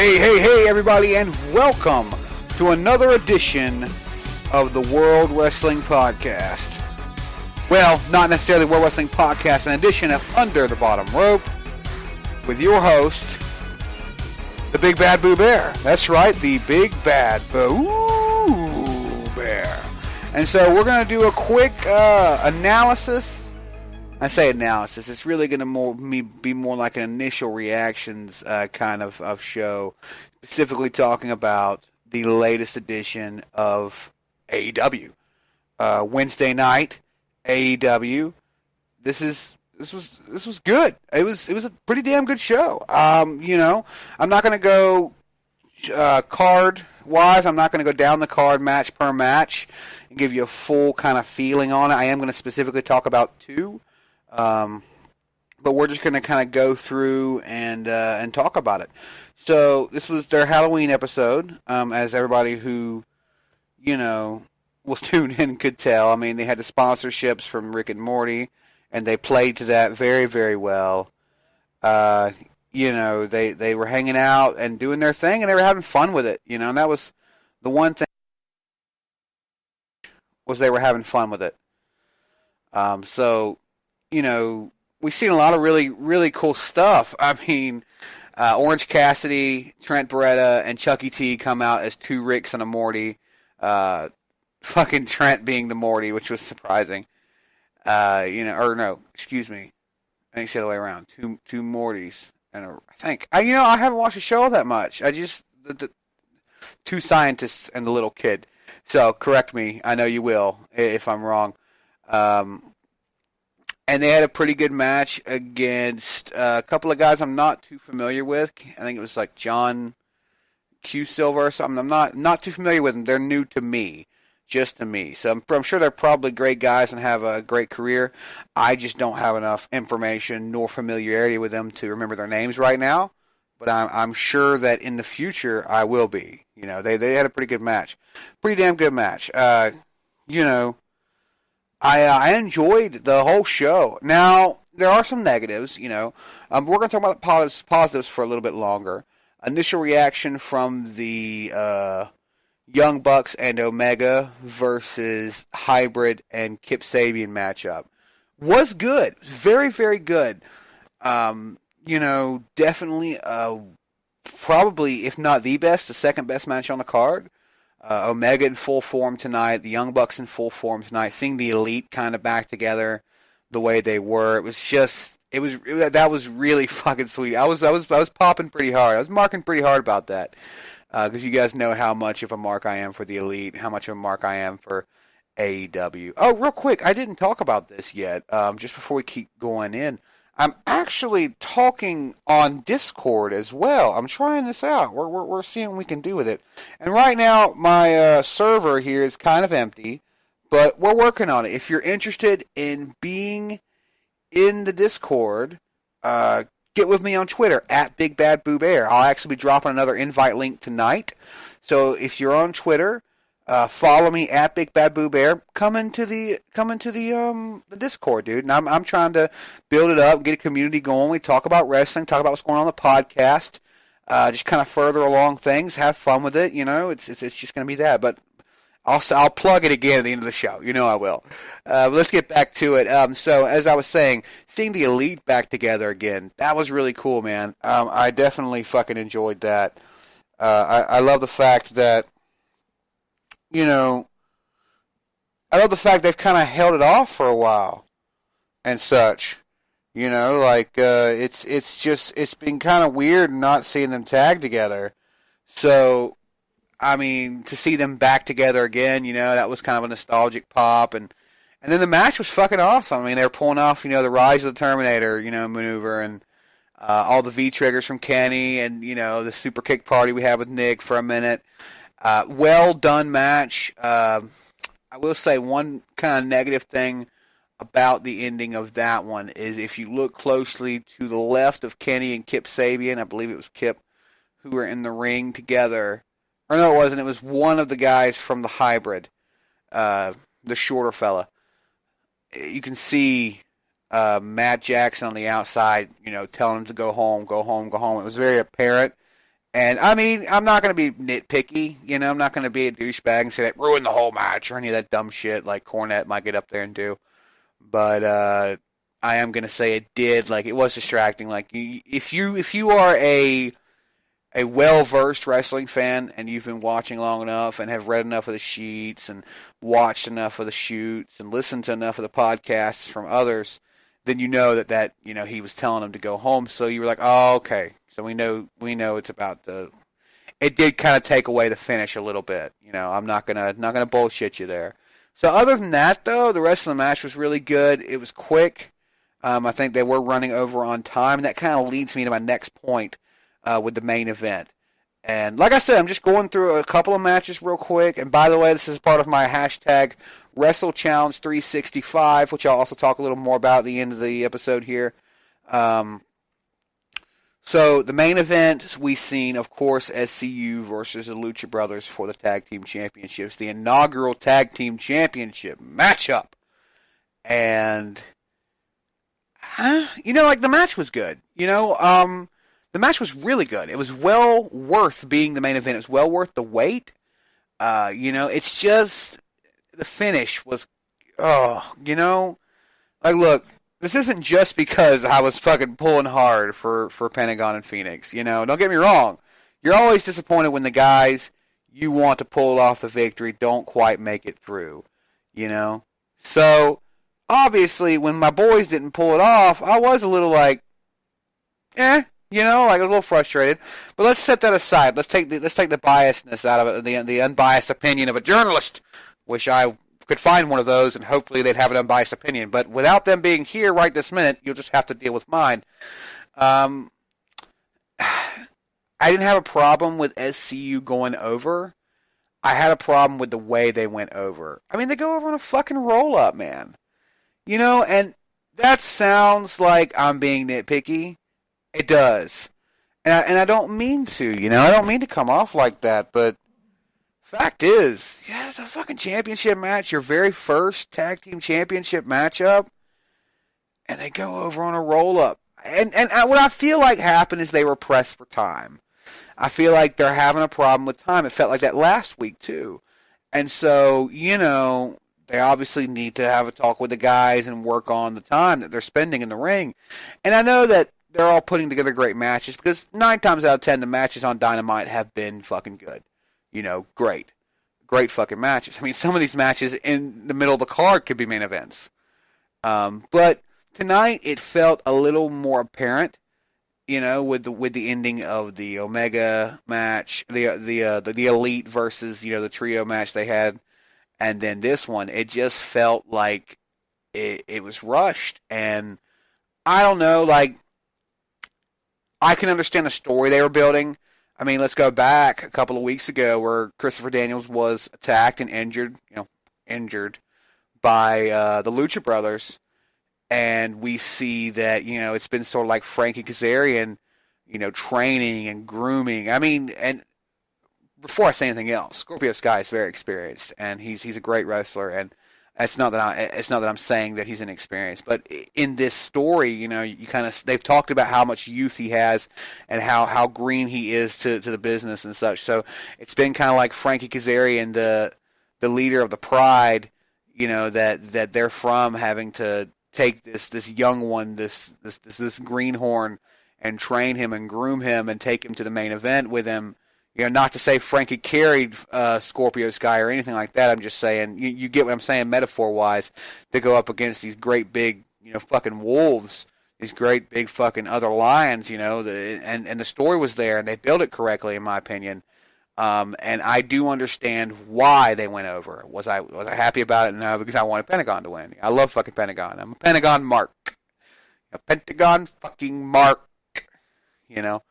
Hey, everybody, and welcome to another edition of the World Wrestling Podcast. Well, not necessarily World Wrestling Podcast, an edition of Under the Bottom Rope with your host, the Big Bad Boo Bear. That's right, the Big Bad Boo Bear. And so we're going to do a quick analysis. I say analysis. It's really going to be more like an initial reactions kind of show, specifically talking about the latest edition of AEW. Wednesday night, AEW. This was good. It was a pretty damn good show. I'm not going to go card wise. I'm not going to go down the card match per match and give you a full kind of feeling on it. I am going to specifically talk about two. But we're just going to kind of go through and talk about it. So this was their Halloween episode, as everybody who, was tuned in could tell. I mean, they had the sponsorships from Rick and Morty, and they played to that very, very well. They were hanging out and doing their thing, and they were having fun with it, and that was the one thing, was they were having fun with it. We've seen a lot of really, really cool stuff. I mean, Orange Cassidy, Trent Beretta, and Chucky T come out as two Ricks and a Morty. Fucking Trent being the Morty, which was surprising. Excuse me. I think it's the other way around. Two Mortys. And I haven't watched the show that much. The two scientists and the little kid. So, correct me. I know you will, if I'm wrong. And they had a pretty good match against a couple of guys I'm not too familiar with. I think it was like John Q Silver or something. I'm not too familiar with them. They're new to me, just to me. So I'm sure they're probably great guys and have a great career. I just don't have enough information nor familiarity with them to remember their names right now. But I'm sure that in the future I will be. They had a pretty good match, pretty damn good match. I enjoyed the whole show. Now, there are some negatives, we're going to talk about positives for a little bit longer. Initial reaction from the Young Bucks and Omega versus Hybrid and Kip Sabian matchup was good. Very, very good. Definitely, probably, if not the best, the second best match on the card. Omega in full form tonight, the Young Bucks in full form tonight, seeing the Elite kind of back together the way they were. That was really fucking sweet. I was popping pretty hard. I was marking pretty hard about that. Because you guys know how much of a mark I am for the Elite, how much of a mark I am for AEW. Oh, real quick, I didn't talk about this yet, just before we keep going in. I'm actually talking on Discord as well. I'm trying this out. We're seeing what we can do with it. And right now, my server here is kind of empty, but we're working on it. If you're interested in being in the Discord, get with me on Twitter, at Big Bad Boo Bear. I'll actually be dropping another invite link tonight. So if you're on Twitter, follow me at Big Bad Boo Bear. Come into the Discord, dude. And I'm trying to build it up, get a community going. We talk about wrestling, talk about what's going on the podcast, just kind of further along things, have fun with it. It's just going to be that. But I'll plug it again at the end of the show. I will. But let's get back to it. So as I was saying, seeing the Elite back together again, that was really cool, man. I definitely fucking enjoyed that. I love the fact that. I love the fact they've kind of held it off for a while and such. It's been kind of weird not seeing them tag together. So, I mean, to see them back together again, that was kind of a nostalgic pop. And then the match was fucking awesome. I mean, they were pulling off, the Rise of the Terminator, maneuver and all the V-triggers from Kenny and, the super kick party we had with Nick for a minute. Well done match. I will say one kind of negative thing about the ending of that one is if you look closely to the left of Kenny and Kip Sabian, I believe it was Kip, who were in the ring together. Or no, it wasn't. It was one of the guys from the Hybrid, the shorter fella. You can see Matt Jackson on the outside, telling him to go home, go home, go home. It was very apparent. And, I mean, I'm not going to be nitpicky. I'm not going to be a douchebag and say that ruined the whole match or any of that dumb shit like Cornette might get up there and do. But I am going to say it did. Like, it was distracting. Like, if you are a well-versed wrestling fan and you've been watching long enough and have read enough of the sheets and watched enough of the shoots and listened to enough of the podcasts from others, then you know that he was telling them to go home. So you were like, oh, okay. So we know it's about the. It did kind of take away the finish a little bit. I'm not gonna bullshit you there. So other than that, though, the rest of the match was really good. It was quick. I think they were running over on time, and that kind of leads me to my next point with the main event. And like I said, I'm just going through a couple of matches real quick. And by the way, this is part of my hashtag Wrestle Challenge 365, which I'll also talk a little more about at the end of the episode here. So the main event we seen, of course, SCU versus the Lucha Brothers for the Tag Team Championships, the inaugural Tag Team Championship matchup. And, the match was good. The match was really good. It was well worth being the main event. It was well worth the wait. It's just the finish was, look. This isn't just because I was fucking pulling hard for Pentagon and Phoenix. Don't get me wrong. You're always disappointed when the guys you want to pull off the victory don't quite make it through. So, obviously, when my boys didn't pull it off, I was a little like, I was a little frustrated. But let's set that aside. Let's take the biasness out of it, the unbiased opinion of a journalist, which I could find one of those, and hopefully they'd have an unbiased opinion. But without them being here right this minute, you'll just have to deal with mine. I didn't have a problem with SCU going over. I had a problem with the way they went over. I mean, they go over on a fucking roll-up, man. And that sounds like I'm being nitpicky. It does. And I don't mean to, I don't mean to come off like that, but fact is, it's a fucking championship match, your very first tag team championship matchup, and they go over on a roll-up. And what I feel like happened is they were pressed for time. I feel like they're having a problem with time. It felt like that last week, too. And so, they obviously need to have a talk with the guys and work on the time that they're spending in the ring. And I know that they're all putting together great matches, because 9 times out of 10, the matches on Dynamite have been fucking good. Great fucking matches. I mean, some of these matches in the middle of the card could be main events. But tonight it felt a little more apparent, with the ending of the Omega match, the Elite versus the trio match they had, and then this one. It just felt like it was rushed, and I don't know. Like, I can understand the story they were building. I mean, let's go back a couple of weeks ago where Christopher Daniels was attacked and injured by the Lucha Brothers, and we see that it's been sort of like Frankie Kazarian, training and grooming. I mean, and before I say anything else, Scorpio Sky is very experienced, and he's a great wrestler, and it's not that I'm saying that he's inexperienced, but in this story, you kind of, they've talked about how much youth he has and how green he is to the business and such. So it's been kind of like Frankie Kazarian, the leader of the Pride, that they're from, having to take this young one, this greenhorn, and train him and groom him and take him to the main event with him. Not to say Frankie carried Scorpio Sky or anything like that. I'm just saying, you get what I'm saying metaphor-wise, to go up against these great big, fucking wolves, these great big fucking other lions, and the story was there, and they built it correctly, in my opinion. And I do understand why they went over. Was I happy about it? No, because I wanted Pentagon to win. I love fucking Pentagon. I'm a Pentagon mark. A Pentagon fucking mark. But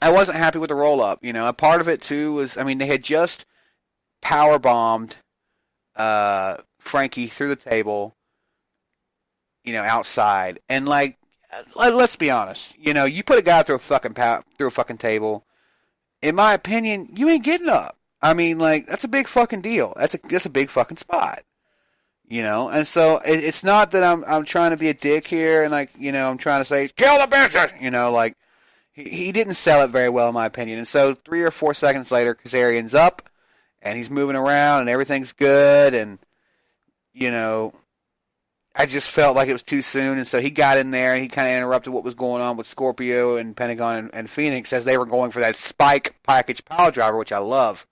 I wasn't happy with the roll-up. A part of it, too, was, I mean, they had just power-bombed Frankie through the table, outside. And, let's be honest. You put a guy through a fucking table, in my opinion, you ain't getting up. I mean, that's a big fucking deal. That's a big fucking spot. And so it's not that I'm trying to be a dick here and I'm trying to say, kill the bitches, he didn't sell it very well, in my opinion. And so 3 or 4 seconds later, Kazarian's up, and he's moving around, and everything's good, and, I just felt like it was too soon, and so he got in there, and he kind of interrupted what was going on with Scorpio and Pentagon and Phoenix as they were going for that spike package power driver, which I love.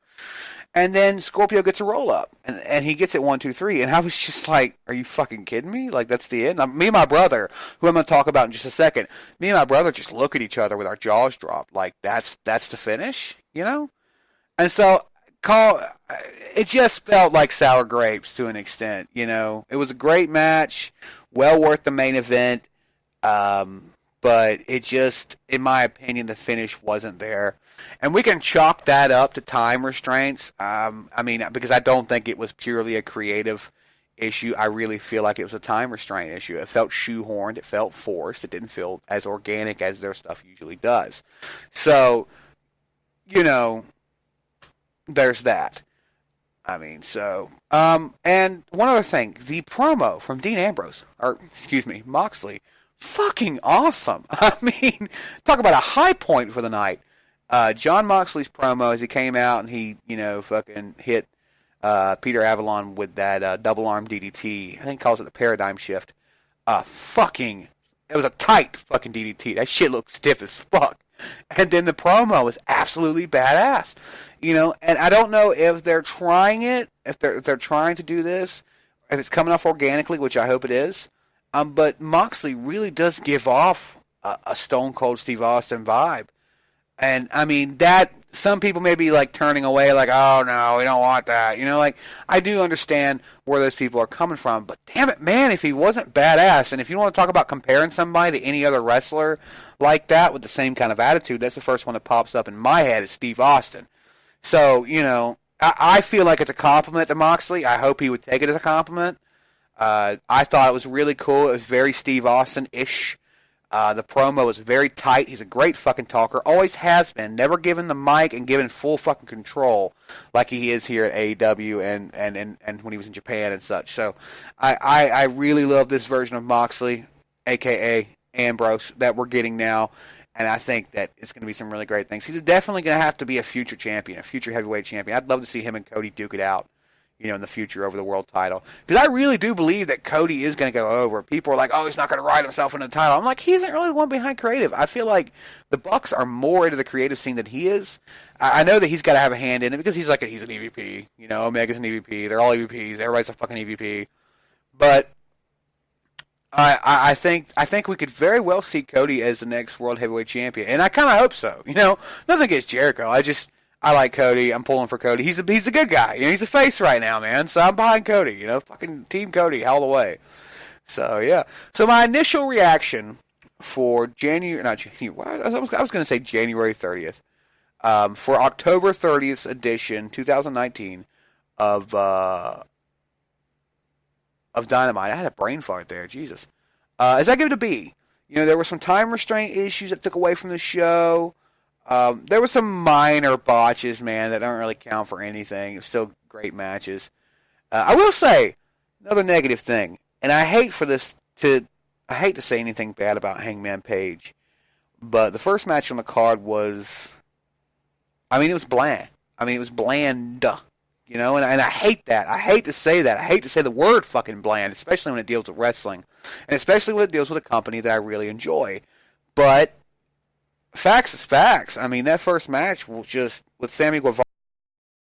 And then Scorpio gets a roll-up, and he gets it 1, 2, 3, and I was just like, are you fucking kidding me? Like, that's the end? Me and my brother, who I'm going to talk about in just a second, me and my brother just look at each other with our jaws dropped, like, that's the finish, And so, it just felt like sour grapes to an extent, It was a great match, well worth the main event, but it just, in my opinion, the finish wasn't there. And we can chalk that up to time restraints. Because I don't think it was purely a creative issue. I really feel like it was a time restraint issue. It felt shoehorned. It felt forced. It didn't feel as organic as their stuff usually does. So, there's that. And one other thing. The promo from Moxley, fucking awesome. Talk about a high point for the night. John Moxley's promo as he came out and he, fucking hit Peter Avalon with that double arm DDT. I think he calls it the paradigm shift. It was a tight fucking DDT. That shit looked stiff as fuck. And then the promo was absolutely badass. And I don't know if they're trying it, if they're trying to do this, if it's coming off organically, which I hope it is. But Moxley really does give off a Stone Cold Steve Austin vibe. And, that, some people may be, turning away, oh, no, we don't want that. I do understand where those people are coming from. But, damn it, man, if he wasn't badass, and if you want to talk about comparing somebody to any other wrestler like that with the same kind of attitude, that's the first one that pops up in my head is Steve Austin. So, I feel like it's a compliment to Moxley. I hope he would take it as a compliment. I thought it was really cool. It was very Steve Austin-ish. The promo was very tight. He's a great fucking talker. Always has been. Never given the mic and given full fucking control like he is here at AEW and when he was in Japan and such. So I really love this version of Moxley, a.k.a. Ambrose, that we're getting now. And I think that it's going to be some really great things. He's definitely going to have to be a future champion, a future heavyweight champion. I'd love to see him and Cody duke it out, in the future over the world title. Because I really do believe that Cody is going to go over. People are like, oh, he's not going to ride himself into the title. I'm like, he isn't really the one behind creative. I feel like the Bucks are more into the creative scene than he is. I know that he's got to have a hand in it because he's an EVP. Omega's an EVP. They're all EVPs. Everybody's a fucking EVP. But I think we could very well see Cody as the next world heavyweight champion. And I kind of hope so. Nothing against Jericho. I like Cody. I'm pulling for Cody. He's a good guy. He's a face right now, man. So I'm behind Cody. Fucking Team Cody all the way. So yeah. So my initial reaction for January, I was going to say January 30th. For October 30th edition, 2019 of Dynamite. I had a brain fart there. Jesus. As I give it a B. There were some time restraint issues that took away from the show. There were some minor botches, man, that don't really count for anything. It was still great matches. I will say another negative thing, and I hate to say anything bad about Hangman Page, but the first match on the card was, it was bland. It was bland, and I hate that. I hate to say that. I hate to say the word fucking bland, especially when it deals with wrestling, and especially when it deals with a company that I really enjoy. But facts is facts. That first match was just with Sammy Guevara